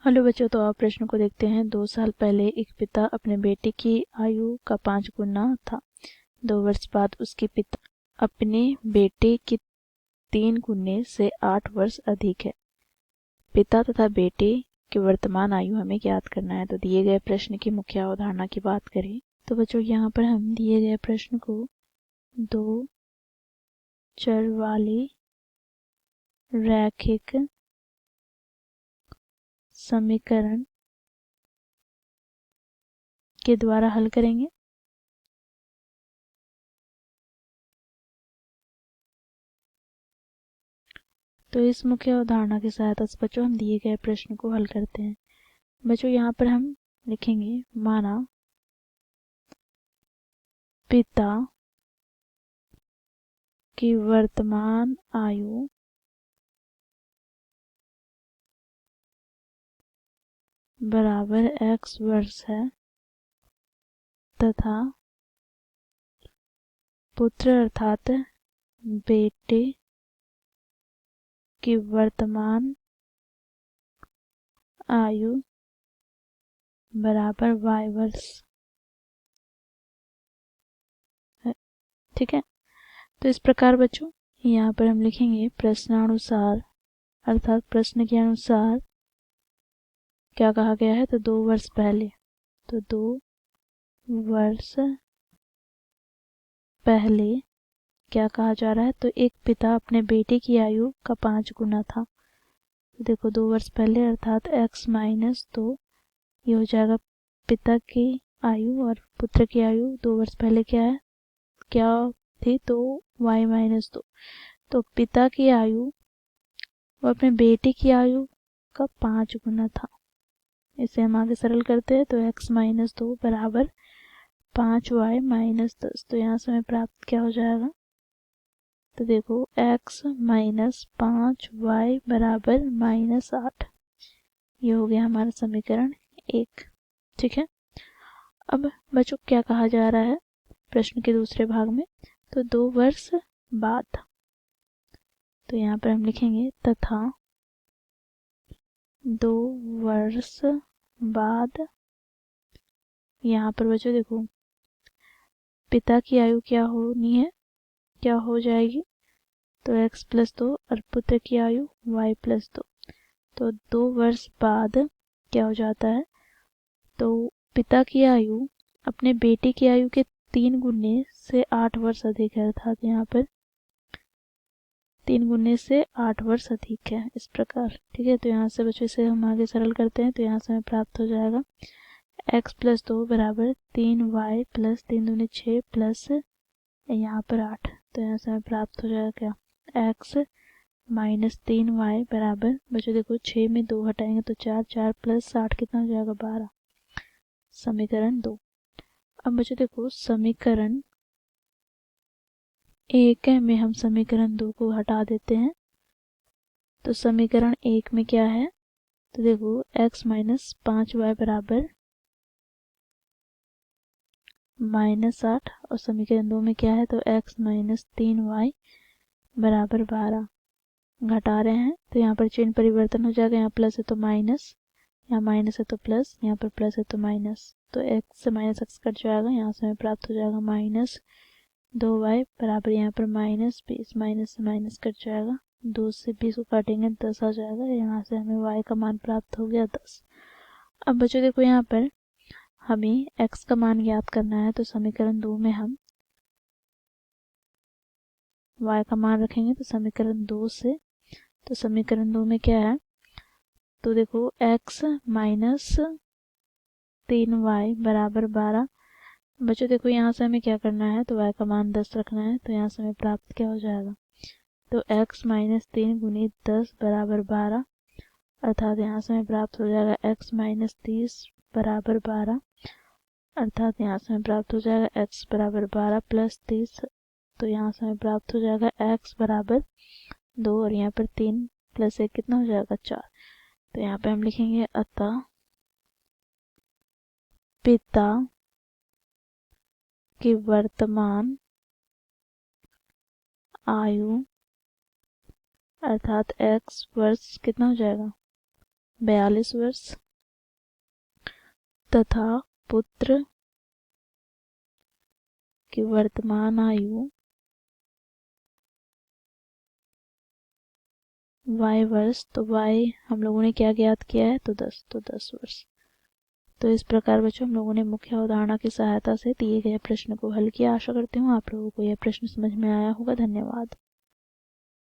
Hello बच्चों, तो आप प्रश्न को देखते हैं। 2 साल पहले एक पिता अपने बेटे की आयु का 5 गुना था। 2 वर्ष बाद उसके पिता अपने बेटे की 3 गुने से 8 वर्ष अधिक है। पिता तथा बेटे की वर्तमान आयु हमें ज्ञात करना है। तो दिए गए प्रश्न की मुख्य अवधारणा की बात करें तो बच्चों यहाँ पर हम दिए गए प्रश्न को 2 चर वाले रैखिक समीकरण के द्वारा हल करेंगे। तो इस मुख्य अवधारणा की सहायता से बच्चों हम दिए गए प्रश्न को हल करते हैं। बच्चों यहाँ पर हम लिखेंगे, माना पिता की वर्तमान आयु बराबर x वर्ष है तथा पुत्र अर्थात बेटे की वर्तमान आयु बराबर y वर्ष है। ठीक है, तो इस प्रकार बच्चों यहाँ पर हम लिखेंगे प्रश्नानुसार अर्थात प्रश्न के अनुसार क्या कहा गया है। तो 2 वर्ष पहले, तो 2 वर्ष पहले क्या कहा जा रहा है। तो एक पिता अपने बेटे की आयु का 5 गुना था। तो देखो 2 वर्ष पहले अर्थात x माइनस 2, ये हो जाएगा पिता की आयु, और पुत्र की आयु 2 वर्ष पहले क्या थी, तो y माइनस 2। तो पिता की आयु वो अपने बेटे की आयु का 5 गुना था। इसे हम आगे सरल करते हैं। तो x माइनस 2 बराबर 5y माइनस 10। तो यहाँ से हमें प्राप्त क्या हो जाएगा। तो देखो x माइनस 5y बराबर माइनस 8, ये हो गया हमारा समीकरण 1। ठीक है, अब बच्चों क्या कहा जा रहा है प्रश्न के दूसरे भाग में। तो 2 वर्ष बाद, तो यहाँ पर हम लिखेंगे तथा 2 वर्ष बाद। यहाँ पर बच्चों देखो पिता की आयु क्या होनी है, क्या हो जाएगी। तो x प्लस 2 और पुत्र की आयु y प्लस 2। तो 2 वर्ष बाद क्या हो जाता है। तो पिता की आयु अपने बेटे की आयु के 3 गुने से 8 वर्ष अधिक है, अर्थात यहाँ पर 3 गुने से 8 वर्ष अधिक है, इस प्रकार। ठीक है, तो यहाँ से बच्चों इसे हम आगे सरल करते हैं। तो यहाँ से हमें प्राप्त हो जाएगा x प्लस 2 बराबर 3y प्लस 3 दूनी 6 प्लस यहाँ पर 8। तो यहाँ से हमें प्राप्त हो जाएगा क्या, x माइनस 3y बराबर बच्चों देखो 6 में 2 हटाएंगे तो 4, 4 प्लस 8 कितना हो जाएगा 12, समीकरण 2। अब बच्चों देखो समीकरण 1 में हम समीकरण 2 को हटा देते हैं। तो समीकरण 1 में क्या है, तो देखो x माइनस 5y बराबर माइनस 8, और समीकरण 2 में क्या है, तो x माइनस 3y बराबर 12। घटा रहे हैं तो यहाँ पर चिन्ह परिवर्तन हो जाएगा, यहाँ प्लस है तो माइनस, यहाँ माइनस है तो प्लस, यहाँ पर प्लस है तो माइनस। तो x से माइनस x कट जाएगा, यहाँ से हमें प्राप्त हो जाएगा माइनस 2y बराबर यहाँ पर माइनस 20, माइनस से माइनस कट जाएगा, 2 से 20 को काटेंगे 10 आ जाएगा। यहाँ से हमें y का मान प्राप्त हो गया 10। अब बच्चों देखो यहाँ पर हमें x का मान ज्ञात करना है। तो समीकरण 2 में हम y का मान रखेंगे। तो समीकरण 2 से, तो समीकरण 2 में क्या है, तो देखो x माइनस 3y बराबर 12। बच्चों देखो यहाँ से हमें क्या करना है, तो y का मान 10 रखना है। तो यहाँ से हमें प्राप्त क्या हो जाएगा, तो x माइनस 3 गुनी 10 बराबर 12, अर्थात यहाँ से हमें प्राप्त हो जाएगा x माइनस 30 बराबर 12, अर्थात यहाँ से हमें प्राप्त हो जाएगा x बराबर 12 प्लस 30। तो यहाँ से हमें प्राप्त हो जाएगा x बराबर 2, और यहाँ पर 3 प्लस 1 कितना हो जाएगा 4। तो यहाँ पे हम लिखेंगे अतः पिता की वर्तमान आयु अर्थात x वर्ष कितना हो जाएगा 42 वर्ष तथा पुत्र की वर्तमान आयु y वर्ष, तो y हम लोगों ने क्या ज्ञात किया है, तो 10 वर्ष। तो इस प्रकार बच्चों हम लोगों ने मुख्य अवधारणा की सहायता से दिए गए प्रश्न को हल किया। आशा करती हूँ आप लोगों को यह प्रश्न समझ में आया होगा। धन्यवाद।